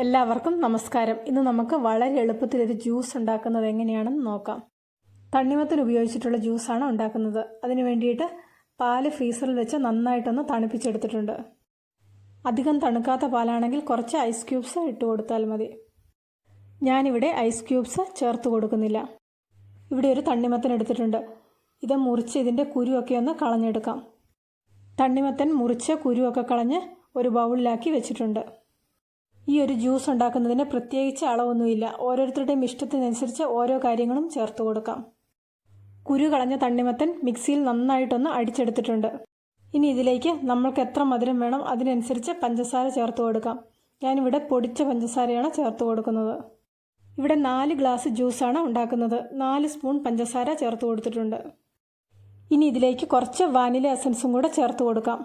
എല്ലാവർക്കും നമസ്കാരം. ഇന്ന് നമുക്ക് വളരെ എളുപ്പത്തിൽ ഒരു ജ്യൂസ് ഉണ്ടാക്കുന്നത് എങ്ങനെയാണെന്ന് നോക്കാം. തണ്ണിമത്തൻ ഉപയോഗിച്ചിട്ടുള്ള ജ്യൂസാണ് ഉണ്ടാക്കുന്നത്. അതിന് വേണ്ടിയിട്ട് പാല് ഫ്രീസറിൽ വെച്ച് നന്നായിട്ടൊന്ന് തണുപ്പിച്ചെടുത്തിട്ടുണ്ട്. അധികം തണുക്കാത്ത പാലാണെങ്കിൽ കുറച്ച് ഐസ് ക്യൂബ്സ് ഇട്ട് കൊടുത്താൽ മതി. ഞാനിവിടെ ഐസ് ക്യൂബ്സ് ചേർത്ത് കൊടുക്കുന്നില്ല. ഇവിടെ ഒരു തണ്ണിമത്തൻ എടുത്തിട്ടുണ്ട്. ഇത് മുറിച്ച് ഇതിൻ്റെ കുരുവൊക്കെ ഒന്ന് കളഞ്ഞെടുക്കാം. തണ്ണിമത്തൻ മുറിച്ച് കുരുവൊക്കെ കളഞ്ഞ് ഒരു ബൗളിലാക്കി വെച്ചിട്ടുണ്ട്. ഈ ഒരു ജ്യൂസ് ഉണ്ടാക്കുന്നതിന് പ്രത്യേകിച്ച് അളവൊന്നുമില്ല. ഓരോരുത്തരുടെയും ഇഷ്ടത്തിനനുസരിച്ച് ഓരോ കാര്യങ്ങളും ചേർത്ത് കൊടുക്കാം. കുരു കളഞ്ഞ തണ്ണിമത്തൻ മിക്സിയിൽ നന്നായിട്ടൊന്ന് അടിച്ചെടുത്തിട്ടുണ്ട്. ഇനി ഇതിലേക്ക് നമ്മൾക്ക് എത്ര മധുരം വേണം അതിനനുസരിച്ച് പഞ്ചസാര ചേർത്ത് കൊടുക്കാം. ഞാനിവിടെ പൊടിച്ച പഞ്ചസാരയാണ് ചേർത്ത് കൊടുക്കുന്നത്. ഇവിടെ 4 ഗ്ലാസ് ജ്യൂസാണ് ഉണ്ടാക്കുന്നത്. 4 സ്പൂൺ പഞ്ചസാര ചേർത്ത് കൊടുത്തിട്ടുണ്ട്. ഇനി ഇതിലേക്ക് കുറച്ച് വാനില എസൻസും കൂടെ ചേർത്ത് കൊടുക്കാം.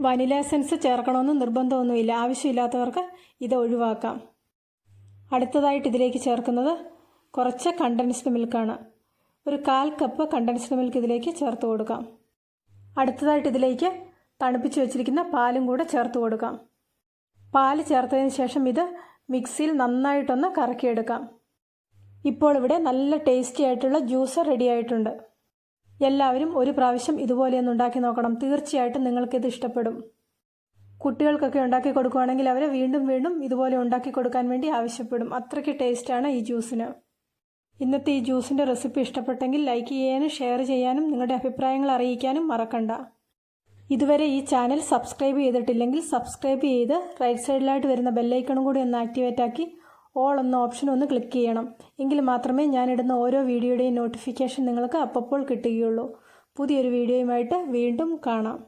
വാനില എസൻസ് ചേർക്കണമെന്ന് നിർബന്ധമൊന്നുമില്ല. ആവശ്യമില്ലാത്തവർക്ക് ഇത് ഒഴിവാക്കാം. അടുത്തതായിട്ട് ഇതിലേക്ക് ചേർക്കുന്നത് കുറച്ച് കണ്ടൻസ്ഡ് മിൽക്കാണ്. ഒരു 1/4 കപ്പ് കണ്ടൻസ്ഡ് മിൽക്ക് ഇതിലേക്ക് ചേർത്ത് കൊടുക്കാം. അടുത്തതായിട്ട് ഇതിലേക്ക് തണുപ്പിച്ച് വെച്ചിരിക്കുന്ന പാലും കൂടെ ചേർത്ത് കൊടുക്കാം. പാല് ചേർത്തതിന് ശേഷം ഇത് മിക്സിയിൽ നന്നായിട്ടൊന്ന് കറക്കിയെടുക്കാം. ഇപ്പോൾ ഇവിടെ നല്ല ടേസ്റ്റി ആയിട്ടുള്ള ജ്യൂസ് റെഡി ആയിട്ടുണ്ട്. എല്ലാവരും ഒരു പ്രാവശ്യം ഇതുപോലെയൊന്ന് ഉണ്ടാക്കി നോക്കണം. തീർച്ചയായിട്ടും നിങ്ങൾക്കിത് ഇഷ്ടപ്പെടും. കുട്ടികൾക്കൊക്കെ ഉണ്ടാക്കി കൊടുക്കുകയാണെങ്കിൽ അവരെ വീണ്ടും വീണ്ടും ഇതുപോലെ ഉണ്ടാക്കി കൊടുക്കാൻ വേണ്ടി ആവശ്യപ്പെടും. അത്രയ്ക്ക് ടേസ്റ്റാണ് ഈ ജ്യൂസിന്. ഇന്നത്തെ ഈ ജ്യൂസിൻ്റെ റെസിപ്പി ഇഷ്ടപ്പെട്ടെങ്കിൽ ലൈക്ക് ചെയ്യാനും ഷെയർ ചെയ്യാനും നിങ്ങളുടെ അഭിപ്രായങ്ങൾ അറിയിക്കാനും മറക്കണ്ട. ഇതുവരെ ഈ ചാനൽ സബ്സ്ക്രൈബ് ചെയ്തിട്ടില്ലെങ്കിൽ സബ്സ്ക്രൈബ് ചെയ്ത് റൈറ്റ് സൈഡിലായിട്ട് വരുന്ന ബെല്ലൈക്കണും കൂടി ഒന്ന് ആക്ടിവേറ്റ് ആക്കി ഓൾ എന്ന ഓപ്ഷൻ ഒന്ന് ക്ലിക്ക് ചെയ്യണം. എങ്കിൽ മാത്രമേ ഞാനിടുന്ന ഓരോ വീഡിയോയുടെയും നോട്ടിഫിക്കേഷൻ നിങ്ങൾക്ക് അപ്പോൾ കിട്ടുകയുള്ളൂ. പുതിയൊരു വീഡിയോയുമായിട്ട് വീണ്ടും കാണാം.